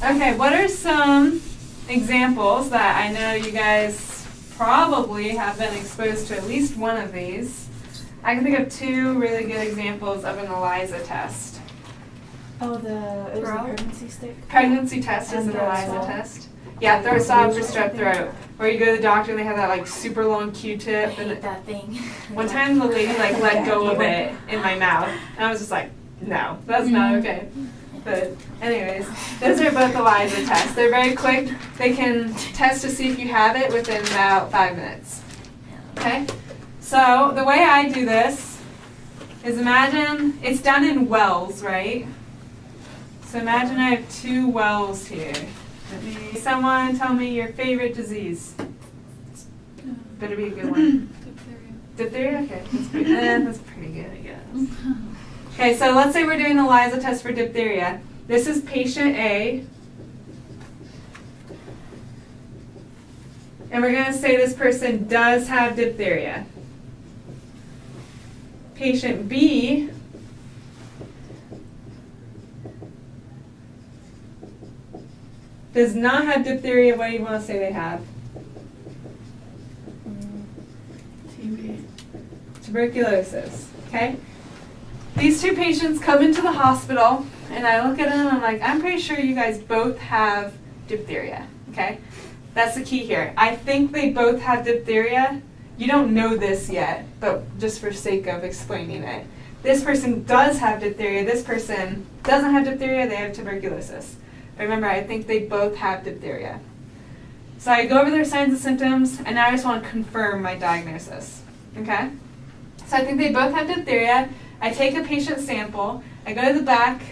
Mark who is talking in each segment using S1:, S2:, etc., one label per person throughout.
S1: Okay, what are some examples that I know you guys probably have been exposed to at least one of these? I can think of two really good examples of an ELISA test.
S2: Oh, it was the pregnancy stick?
S1: Pregnancy test is an ELISA test. Yeah, throat swab for strep throat. Where you go to the doctor and they have that like super long Q-tip.
S2: I hate that thing.
S1: One time the lady like let go of it in my mouth. And I was just like, no, that's not okay. But anyways, those are both ELISA tests. They're very quick. They can test to see if you have it within about 5 minutes. Okay? So the way I do this is imagine it's done in wells, right? So imagine I have 2 wells here. Someone tell me your favorite disease. Better be a good one. Diphtheria? Okay, that's pretty good, I guess. Okay, so let's say we're doing an ELISA test for diphtheria. This is patient A. And we're going to say this person does have diphtheria. Patient B does not have diphtheria. What do you want to say they have?
S2: TB.
S1: Tuberculosis. Okay? These 2 patients come into the hospital, and I look at them and I'm like, I'm pretty sure you guys both have diphtheria. Okay? That's the key here. I think they both have diphtheria. You don't know this yet, but just for sake of explaining it. This person does have diphtheria. This person doesn't have diphtheria. They have tuberculosis. Remember, I think they both have diphtheria. So I go over their signs and symptoms, and now I just want to confirm my diagnosis. Okay? So I think they both have diphtheria. I take a patient sample. I go to the back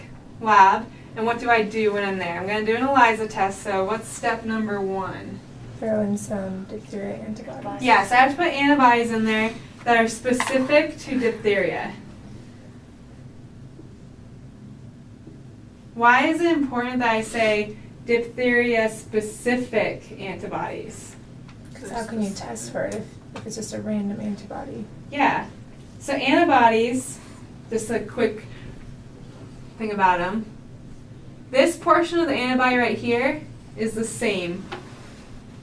S1: lab, and what do I do when I'm there? I'm going to do an ELISA test, so what's step number 1?
S3: Throw in some diphtheria antibodies.
S1: Yes, I have to put antibodies in there that are specific to diphtheria. Why is it important that I say diphtheria-specific antibodies?
S3: Because how can you test for it if it's just a random antibody?
S1: Yeah. So antibodies, just a quick thing about them. This portion of the antibody right here is the same.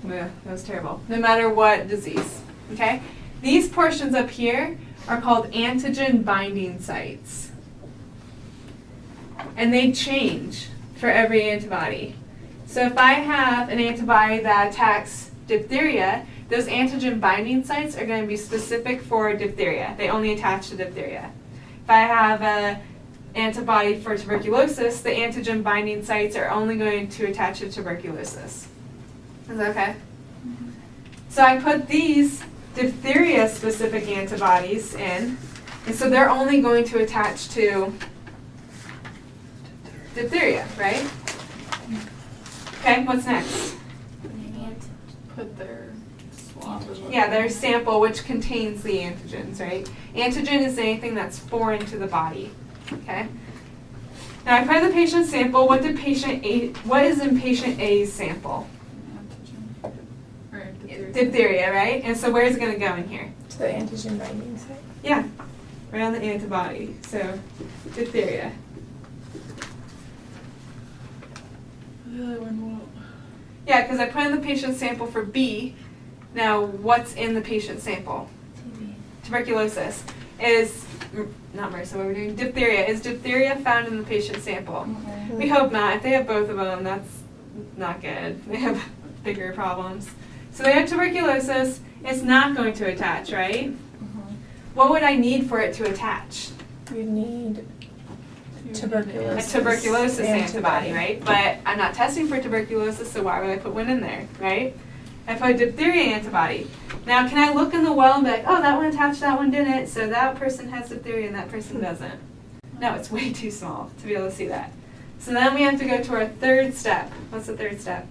S1: Ugh, that was terrible. No matter what disease. Okay? These portions up here are called antigen binding sites. And they change for every antibody. So if I have an antibody that attacks diphtheria, those antigen binding sites are going to be specific for diphtheria. They only attach to diphtheria. If I have an antibody for tuberculosis, the antigen binding sites are only going to attach to tuberculosis. Is that okay? Mm-hmm. So I put these diphtheria-specific antibodies in, and so they're only going to attach to diphtheria, right? Okay, what's next?
S2: Put their swab.
S1: Yeah, their sample, which contains the antigens, right? Antigen is anything that's foreign to the body. Okay. Now I put in the patient sample. What is in patient A's sample? Diphtheria, right? And so where is it going to go in here?
S3: To the antigen binding site.
S1: Yeah, right on the antibody. So diphtheria. Yeah, because I put in the patient sample for B. Now, what's in the patient sample?
S2: TB.
S1: Tuberculosis. Not MRSA, what we're doing, diphtheria. Is diphtheria found in the patient sample?
S2: Mm-hmm.
S1: We hope not. If they have both of them, that's not good. They have bigger problems. So they have tuberculosis. It's not going to attach, right?
S2: Mm-hmm.
S1: What would I need for it to attach?
S3: You need
S1: A
S3: tuberculosis.
S1: tuberculosis antibody, right? But I'm not testing for tuberculosis, so why would I put one in there, right? I put a diphtheria antibody. Now, can I look in the well and be like, oh, that one attached, that one didn't, so that person has diphtheria and that person doesn't? No, it's way too small to be able to see that. So then we have to go to our third step. What's the third step?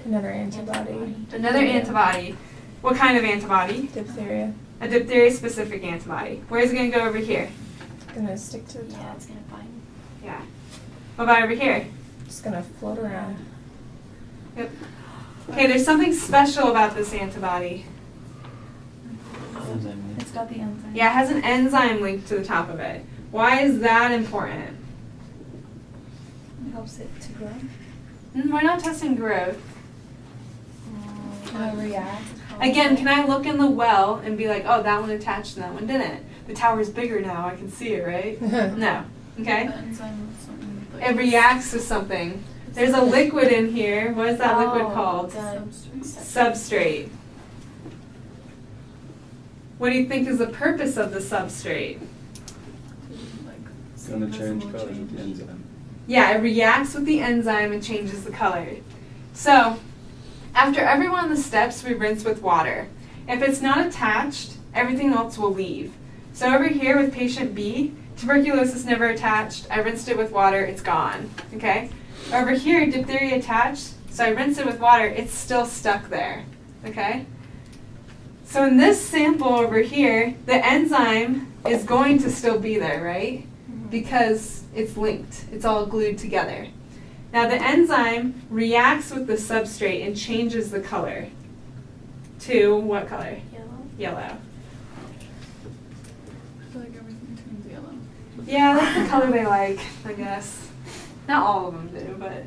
S3: Another antibody.
S1: Another antibody. What kind of antibody?
S3: Diphtheria.
S1: A diphtheria-specific antibody. Where is it going to go over here?
S3: It's going to stick to the top.
S2: Yeah, it's going to bind.
S1: Yeah. What about over here?
S3: It's going to float around.
S1: Yep. Okay, there's something special about this antibody.
S2: It's got the enzyme.
S1: Yeah, it has an enzyme linked to the top of it. Why is that important?
S2: It helps it to grow.
S1: We're not testing growth.
S3: Can I react?
S1: Again, can I look in the well and be like, oh, that one attached and that one didn't? The tower's bigger now, I can see it, right? No. Okay?
S2: The enzyme is something like
S1: It reacts to something. There's a liquid in here. What is that liquid
S2: Oh,
S1: called?
S2: the
S1: Substrate. What do you think is the purpose of the substrate?
S2: Like,
S4: It's going to change
S2: similar
S4: colors with the
S2: change.
S4: enzyme.
S1: Yeah, it reacts with the enzyme and changes the color. So, after every one of the steps, we rinse with water. If it's not attached, everything else will leave. So over here with patient B, tuberculosis never attached. I rinsed it with water, it's gone. Okay? Over here, diphtheria attached, so I rinsed it with water, it's still stuck there. Okay? So in this sample over here, the enzyme is going to still be there, right? Because it's linked. It's all glued together. Now the enzyme reacts with the substrate and changes the color to what color?
S2: Yellow.
S1: Yellow.
S2: I feel like everything turns yellow.
S1: Yeah, that's the color they like, I guess. Not all of them do, but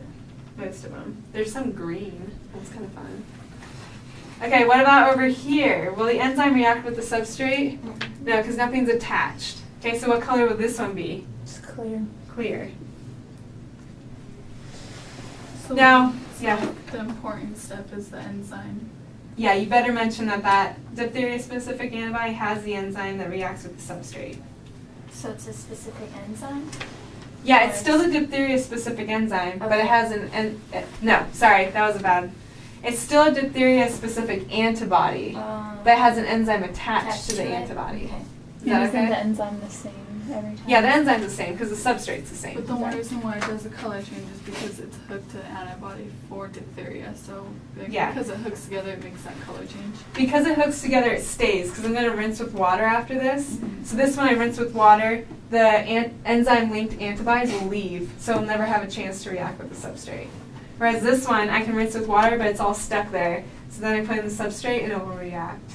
S1: most of them. There's some green. That's kind of fun. Okay, what about over here? Will the enzyme react with the substrate? No, because nothing's attached. Okay, so what color would this one be?
S3: It's clear.
S1: Clear.
S2: So
S1: Now,
S2: so
S1: yeah.
S2: The important step is the enzyme.
S1: Yeah, you better mention that diphtheria-specific antibody has the enzyme that reacts with the substrate.
S5: So it's a specific enzyme?
S1: Yeah, it's still a diphtheria-specific enzyme, but it
S5: Okay.
S1: has no, sorry, that was a bad. It's still a diphtheria-specific antibody, but it has an enzyme attached to the
S5: it?
S1: antibody.
S5: Okay.
S1: Is that
S3: Isn't
S1: okay?
S3: the enzyme the same every time?
S1: Yeah, the enzyme's the same because the substrate's the same.
S2: But the only reason why it does the color change is because it's hooked to the antibody for diphtheria. So like,
S1: Yeah.
S2: because it hooks together, it makes that color change.
S1: Because it hooks together, it stays. Because I'm going to rinse with water after this.
S2: Mhm.
S1: So this one I rinse with water, the enzyme-linked antibodies will leave, so it'll never have a chance to react with the substrate. Whereas this one, I can rinse with water, but it's all stuck there. So then I put in the substrate and it will react.